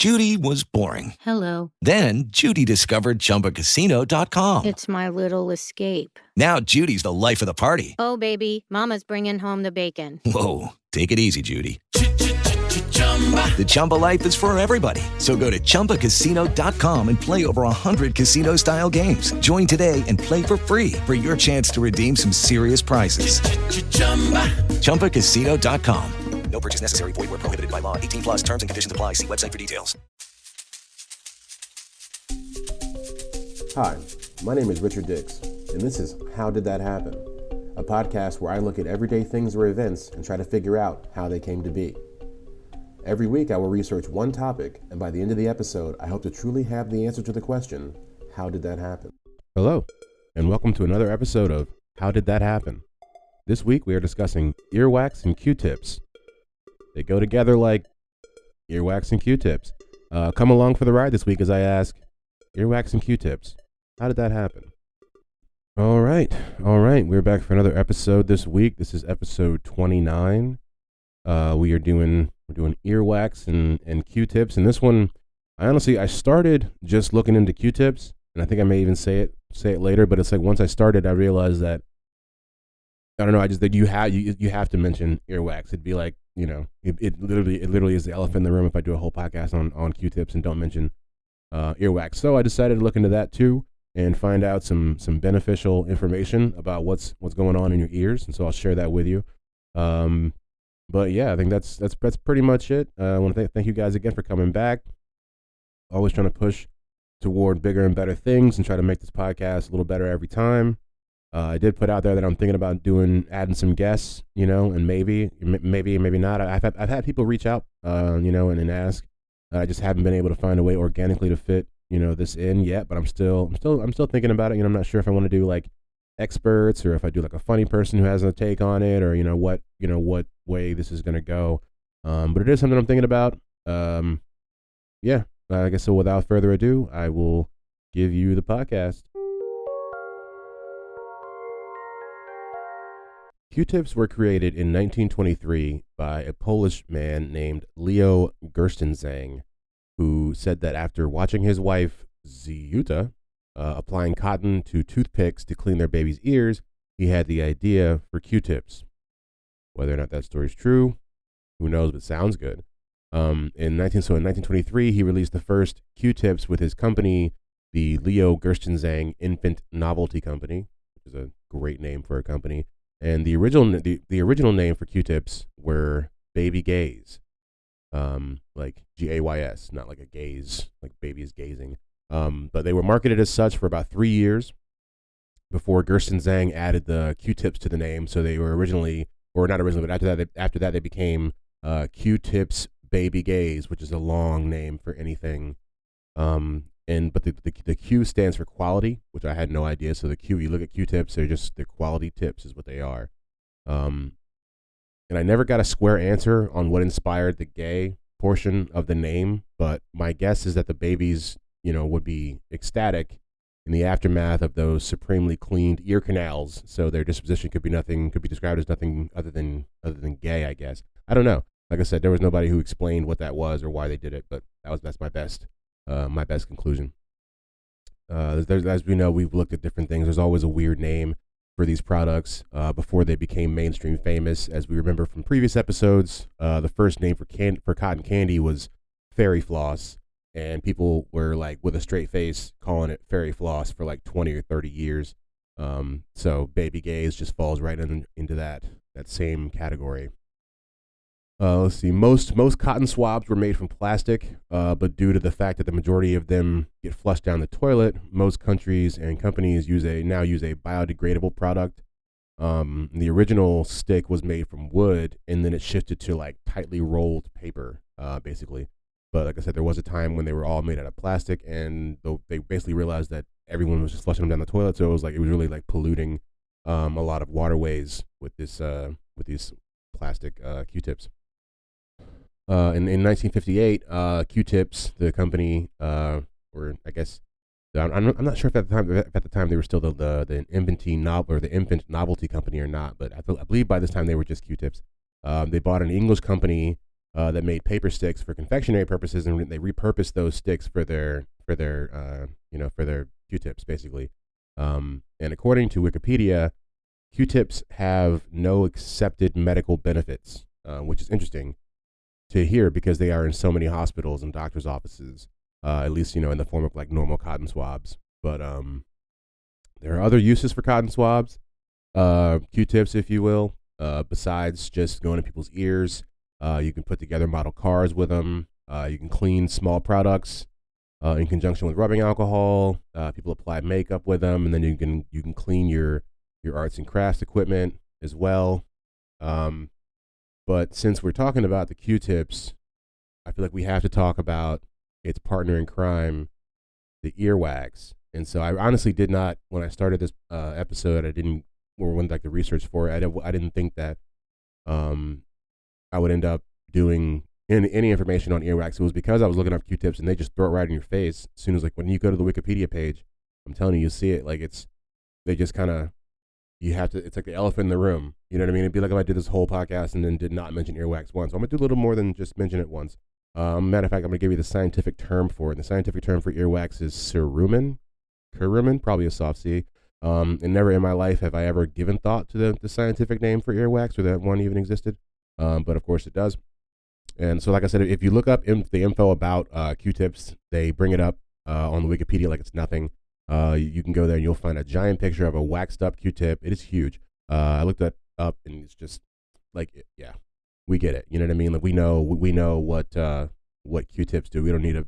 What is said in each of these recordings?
Judy was boring. Hello. Then Judy discovered ChumbaCasino.com. It's my little escape. Now Judy's the life of the party. Oh, baby, mama's bringing home the bacon. Whoa, take it easy, Judy. The Chumba life is for everybody. So go to ChumbaCasino.com and play over 100 casino-style games. Join today and play for free for your chance to redeem some serious prizes. ChumbaCasino.com. No purchase necessary. Void where prohibited by law. 18 plus terms and conditions apply. See website for details. Hi, my name is Richard Dix, and this is How Did That Happen? A podcast where I look at everyday things or events and try to figure out how they came to be. Every week I will research one topic, and by the end of the episode, I hope to truly have the answer to the question, how did that happen? Hello, and welcome to another episode of How Did That Happen? This week we are discussing earwax and Q-tips. They go together like earwax and Q-tips. Come along for the ride this week as I ask, earwax and Q-tips, how did that happen? All right. We're back for another episode this week. This is episode 29. We're doing earwax and Q-tips, and this one, I started just looking into Q-tips, and I think I may even say it later. But it's like once I started, I realized that I don't know. I just that you have to mention earwax. It'd be like, you know, it literally is the elephant in the room if I do a whole podcast on Q-tips and don't mention earwax. So I decided to look into that too and find out some beneficial information about what's going on in your ears, and so I'll share that with you. But yeah, I think that's pretty much it. I want to thank you guys again for coming back. Always trying to push toward bigger and better things and try to make this podcast a little better every time. I did put out there that I'm thinking about adding some guests, you know, and maybe not. I've had people reach out, you know, and ask. I just haven't been able to find a way organically to fit, you know, this in yet. But I'm still thinking about it. You know, I'm not sure if I want to do like experts or if I do like a funny person who has a take on it, or what way this is gonna go. But it is something I'm thinking about. Yeah. I guess so. Without further ado, I will give you the podcast. Q-tips were created in 1923 by a Polish man named Leo Gerstenzang, who said that after watching his wife, Ziuta, applying cotton to toothpicks to clean their baby's ears, he had the idea for Q-tips. Whether or not that story is true, who knows, but sounds good. In 1923, he released the first Q-tips with his company, the Leo Gerstenzang Infant Novelty Company, which is a great name for a company. And the original name for Q-tips were baby gaze, like Gays, not like a gaze, like baby is gazing. But they were marketed as such for about 3 years before Gerstenzang added the Q-tips to the name. So they were but after that they became Q-tips baby gaze, which is a long name for anything. But the Q stands for quality, which I had no idea. So the Q, you look at Q-tips, they're quality tips is what they are. And I never got a square answer on what inspired the gay portion of the name, but my guess is that the babies, you know, would be ecstatic in the aftermath of those supremely cleaned ear canals. So their disposition could be described as nothing other than gay, I guess. I don't know. Like I said, there was nobody who explained what that was or why they did it, but that's my best conclusion. As we know, we've looked at different things. There's always a weird name for these products before they became mainstream famous. As we remember from previous episodes, the first name for cotton candy was Fairy Floss, and people were like with a straight face calling it Fairy Floss for like 20 or 30 years. So baby gaze just falls right into that same category. Let's see. Most cotton swabs were made from plastic, but due to the fact that the majority of them get flushed down the toilet, most countries and companies now use a biodegradable product. The original stick was made from wood, and then it shifted to like tightly rolled paper, basically. But like I said, there was a time when they were all made out of plastic, and they basically realized that everyone was just flushing them down the toilet, so it was really like polluting a lot of waterways with these plastic Q-tips. In 1958, Q-tips, the company, or I guess I'm not sure if at the time they were still the infant novelty company or not, but I believe by this time they were just Q-tips. They bought an English company that made paper sticks for confectionery purposes, and they repurposed those sticks for their Q-tips, basically. And according to Wikipedia, Q-tips have no accepted medical benefits, which is interesting to hear because they are in so many hospitals and doctors' offices, at least, in the form of like normal cotton swabs. But there are other uses for cotton swabs, Q-tips, if you will, besides just going to people's ears. You can put together model cars with them. You can clean small products in conjunction with rubbing alcohol. People apply makeup with them, and then you can clean your arts and crafts equipment as well. But since we're talking about the Q-tips, I feel like we have to talk about its partner in crime, the earwax. And so I honestly did not, when I started this episode, when like the research for it, I didn't think that I would end up doing any information on earwax. It was because I was looking up Q-tips and they just throw it right in your face as soon as, like, when you go to the Wikipedia page, I'm telling you see it, like they just kind of, it's like the elephant in the room. You know what I mean? It'd be like if I did this whole podcast and then did not mention earwax once. So I'm going to do a little more than just mention it once. Matter of fact, I'm going to give you the scientific term for it. And the scientific term for earwax is cerumen, probably a soft C. And never in my life have I ever given thought to the scientific name for earwax, or that one even existed. But of course it does. And so, like I said, if you look up the info about Q-tips, they bring it up on the Wikipedia like it's nothing. You can go there and you'll find a giant picture of a waxed up Q-tip. It is huge. I looked that up and it's just like, yeah, we get it. You know what I mean? Like we know what Q-tips do. We don't need a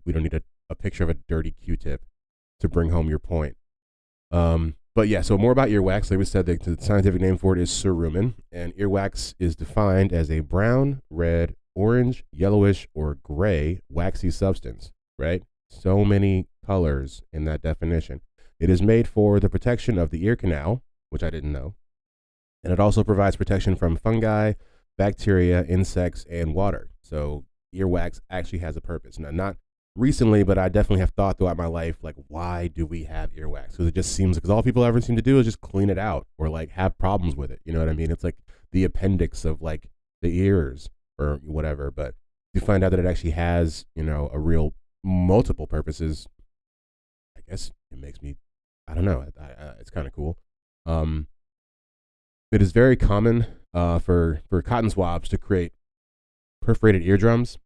picture of a dirty Q-tip to bring home your point. But yeah, so more about earwax. Like we said, the scientific name for it is cerumen, and earwax is defined as a brown, red, orange, yellowish, or gray waxy substance, right? So many colors in that definition. It is made for the protection of the ear canal, which I didn't know, and it also provides protection from fungi, bacteria, insects, and water. So earwax actually has a purpose. Now, not recently, but I definitely have thought throughout my life, like, why do we have earwax? Because it just seems, because all people ever seem to do is just clean it out or like have problems with it. You know what I mean? It's like the appendix of like the ears or whatever. But you find out that it actually has, a real multiple purposes. I guess it makes me, I don't know. It's kind of cool. It is very common for cotton swabs to create perforated eardrums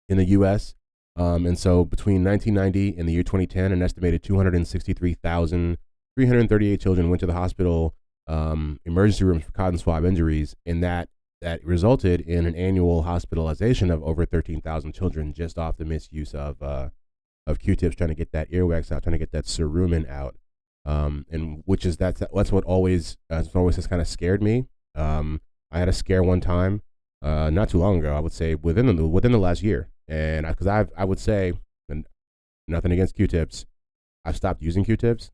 in the U.S. And so between 1990 and the year 2010, an estimated 263,338 children went to the hospital emergency rooms for cotton swab injuries, and that resulted in an annual hospitalization of over 13,000 children just off the misuse of Q-tips, trying to get that earwax out, trying to get that cerumen out, and which is that's what always has kind of scared me. I had a scare one time, not too long ago. I would say within the last year. And because I would say, and nothing against Q-tips, I've stopped using Q-tips.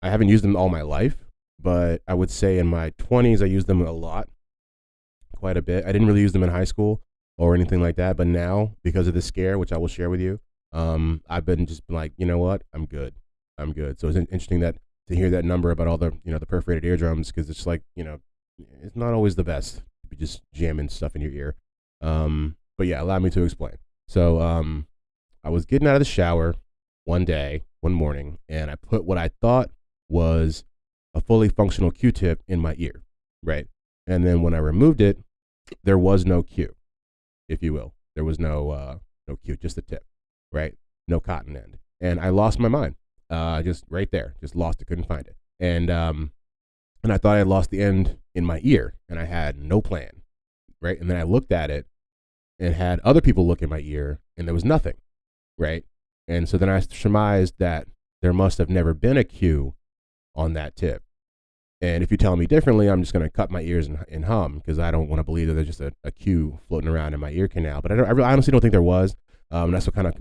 I haven't used them all my life, but I would say in my 20s I used them a lot, quite a bit. I didn't really use them in high school or anything like that, but now, because of this scare, which I will share with you, I've been like, you know what, I'm good. So it's interesting to hear that number about all the the perforated eardrums, because it's like, it's not always the best to be just jamming stuff in your ear. But yeah, allow me to explain. So I was getting out of the shower one morning, and I put what I thought was a fully functional Q-tip in my ear, right? And then when I removed it, there was no Q, if you will. There was no Q, just the tip, right? No cotton end. And I lost my mind, just right there, just lost it, couldn't find it. And I thought I lost the end in my ear, and I had no plan, right? And then I looked at it and had other people look in my ear, and there was nothing, right? And so then I surmised that there must have never been a Q on that tip. And if you tell me differently, I'm just going to cut my ears and hum, because I don't want to believe that there's just a Q floating around in my ear canal. But I honestly don't think there was. That's what kind of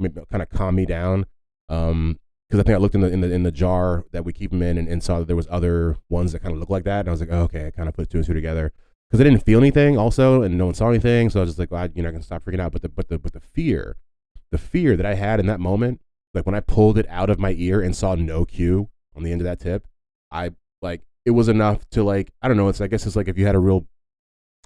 calmed me down. Because I think I looked in the jar that we keep them in, and saw that there was other ones that kind of look like that. And I was like, oh, okay, I kind of put two and two together. Because I didn't feel anything also, and no one saw anything, so I was just like, well, I can stop freaking out. But the fear that I had in that moment, like when I pulled it out of my ear and saw no Q on the end of that tip, it was enough to, like, I don't know. I guess it's like if you had a real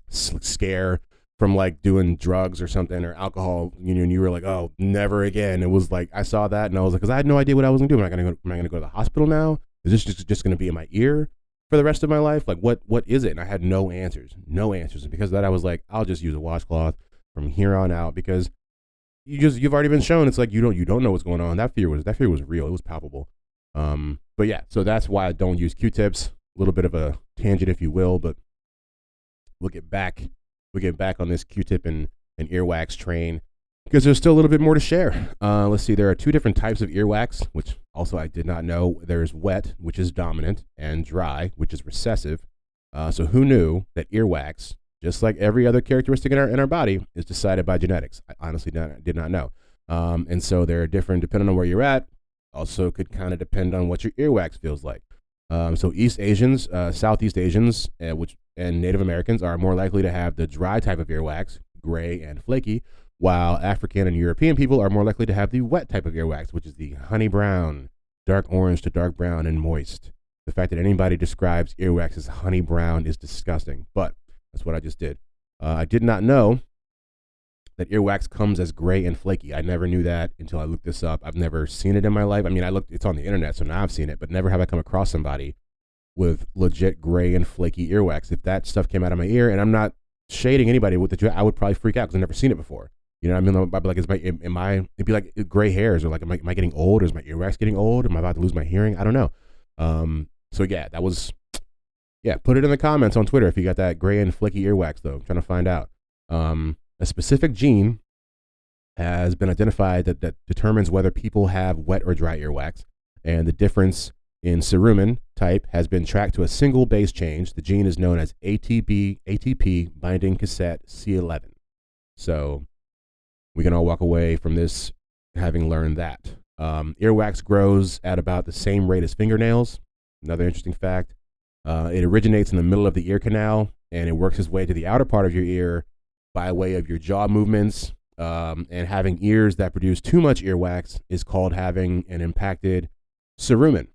scare from like doing drugs or something or alcohol, and you were like, oh, never again. It was like, I saw that and I was like, because I had no idea what I was gonna do. Am I gonna go to the hospital now? Is this just gonna be in my ear for the rest of my life? Like, what is it? And I had no answers. And because of that, I was like, I'll just use a washcloth from here on out, because you've already been shown. It's like you don't know what's going on. That fear was real. It was palpable. But yeah, so that's why I don't use Q-tips. A little bit of a tangent, if you will, but we'll get back on this Q-tip and earwax train, because there's still a little bit more to share. Let's see. There are two different types of earwax, which also I did not know. There's wet, which is dominant, and dry, which is recessive. So who knew that earwax, just like every other characteristic in our body, is decided by genetics? I honestly did not know. And so they're different depending on where you're at. Also could kind of depend on what your earwax feels like. So East Asians, Southeast Asians, and Native Americans are more likely to have the dry type of earwax, gray and flaky, while African and European people are more likely to have the wet type of earwax, which is the honey brown, dark orange to dark brown, and moist. The fact that anybody describes earwax as honey brown is disgusting, but that's what I just did. I did not know that earwax comes as gray and flaky. I never knew that until I looked this up. I've never seen it in my life. I mean, it's on the internet, so now I've seen it, but never have I come across somebody with legit gray and flaky earwax. If that stuff came out of my ear, and I'm not shading anybody with it, I would probably freak out because I've never seen it before. You know what I mean? I'd be like, it'd be like gray hairs, or like, am I getting old? Or is my earwax getting old? Am I about to lose my hearing? I don't know. So yeah, put it in the comments on Twitter if you got that gray and flaky earwax though. I'm trying to find out. A specific gene has been identified that determines whether people have wet or dry earwax, and the difference in cerumen type has been tracked to a single base change. The gene is known as ATP binding cassette C11. So we can all walk away from this having learned that. Earwax grows at about the same rate as fingernails. Another interesting fact. It originates in the middle of the ear canal, and it works its way to the outer part of your ear by way of your jaw movements. And having ears that produce too much earwax is called having an impacted cerumen.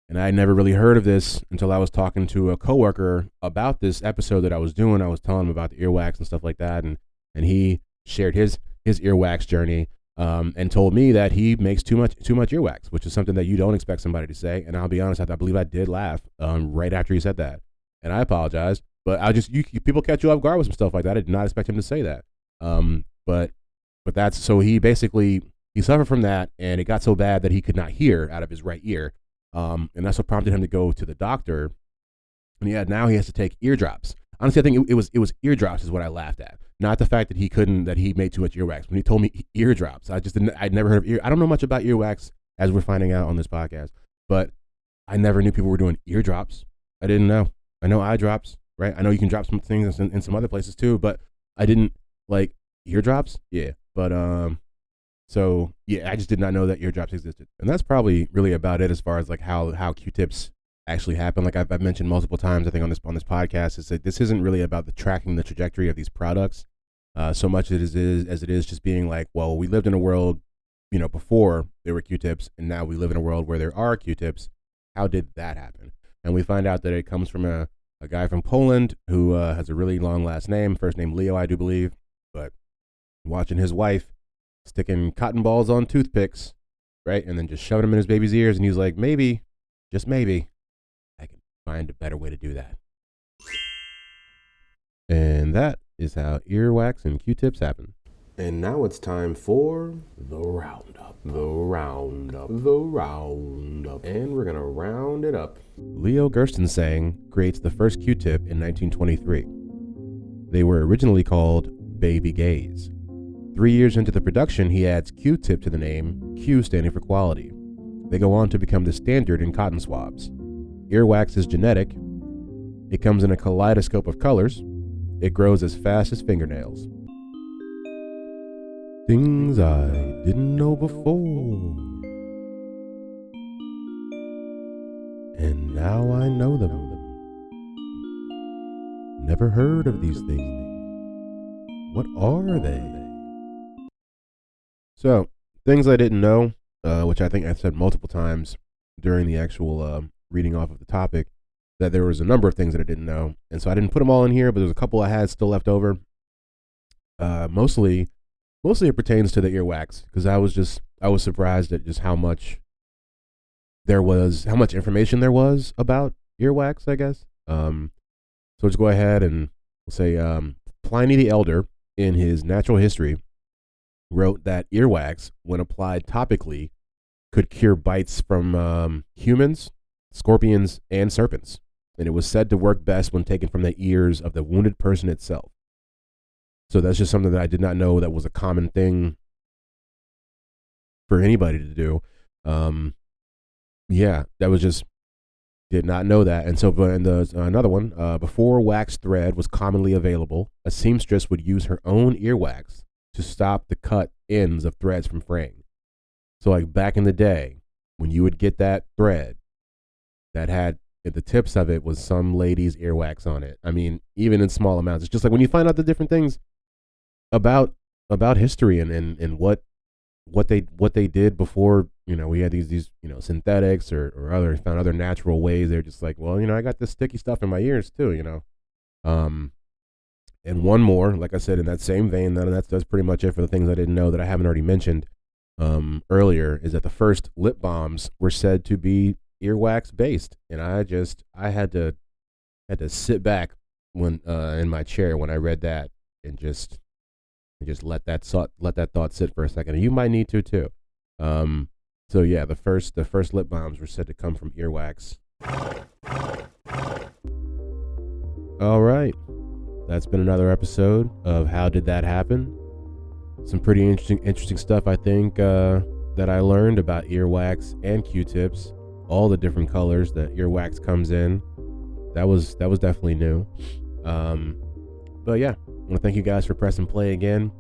And I had never really heard of this until I was talking to a coworker about this episode that I was doing. I was telling him about the earwax and stuff like that, and he shared his earwax journey, and told me that he makes too much earwax, which is something that you don't expect somebody to say. And I'll be honest, I believe I did laugh right after he said that, and I apologize. But people catch you off guard with some stuff like that. I did not expect him to say that. But that's, so he suffered from that, and it got so bad that he could not hear out of his right ear. And that's what prompted him to go to the doctor. And now he has to take eardrops. Honestly, I think it was eardrops is what I laughed at. Not the fact that he made too much earwax. When he told me eardrops, I'd never heard of I don't know much about earwax, as we're finding out on this podcast, but I never knew people were doing eardrops. I didn't know. I know eye drops, right? I know you can drop some things in some other places too, but I didn't like eardrops. Yeah. But, so yeah, I just did not know that eardrops existed. And that's probably really about it as far as like how Q-tips actually happen. Like I've mentioned multiple times, I think on this podcast, is that this isn't really about the tracking the trajectory of these products, so much as it is just being like, well, we lived in a world, before there were Q-tips, and now we live in a world where there are Q-tips. How did that happen? And we find out that it comes from a guy from Poland who has a really long last name, first name Leo, I do believe, but watching his wife sticking cotton balls on toothpicks, right, and then just shoving them in his baby's ears, and he was like, maybe, just maybe, I can find a better way to do that. And that is how earwax and Q-tips happen. And now it's time for the roundup. And we're going to round it up. Leo Gerstensang creates the first Q-tip in 1923. They were originally called Baby Gaze. 3 years into the production, he adds Q-tip to the name, Q standing for quality. They go on to become the standard in cotton swabs. Earwax is genetic. It comes in a kaleidoscope of colors. It grows as fast as fingernails. Things I didn't know before. And now I know them. Never heard of these things. What are they? So, things I didn't know, which I think I've said multiple times during the actual reading off of the topic. that there was a number of things that I didn't know. And so I didn't put them all in here, but there's a couple I had still left over. Mostly it pertains to the earwax, because I was surprised at just how much information there was about earwax, I guess. So let's go ahead and we'll say Pliny the Elder, in his Natural History, wrote that earwax, when applied topically, could cure bites from humans, scorpions, and serpents. And it was said to work best when taken from the ears of the wounded person itself. So that's just something that I did not know that was a common thing for anybody to do. Did not know that. And so, and there's another one. Before wax thread was commonly available, a seamstress would use her own earwax to stop the cut ends of threads from fraying. So like back in the day, when you would get that thread that had at the tips of it was some lady's earwax on it. I mean, even in small amounts. It's just like when you find out the different things about history and what they did before, we had these synthetics or found other natural ways. They're just like, well, I got this sticky stuff in my ears too, And one more, like I said, in that same vein, that's pretty much it for the things I didn't know that I haven't already mentioned earlier, is that the first lip balms were said to be earwax based. And I had to sit back when in my chair when I read that and just let that thought sit for a second. And you might need to too. So yeah, the first lip balms were said to come from earwax. All right. That's been another episode of How Did That Happen? Some pretty interesting stuff, I think, that I learned about earwax and Q-tips, all the different colors that earwax comes in. That was definitely new. But yeah, I want to thank you guys for pressing play again,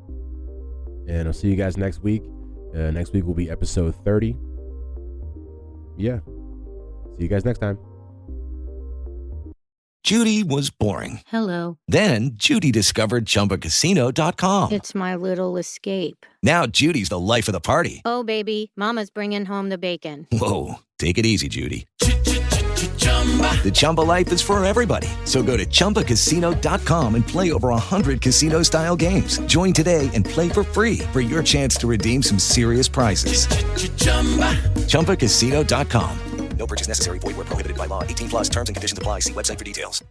and I'll see you guys next week. Next week will be episode 30. Yeah. See you guys next time. Judy was boring. Hello. Then Judy discovered ChumbaCasino.com. It's my little escape. Now Judy's the life of the party. Oh, baby, mama's bringing home the bacon. Whoa, take it easy, Judy. The Chumba life is for everybody. So go to ChumbaCasino.com and play over 100 casino-style games. Join today and play for free for your chance to redeem some serious prizes. ChumbaCasino.com. No purchase necessary. Void where prohibited by law. 18+ terms and conditions apply. See website for details.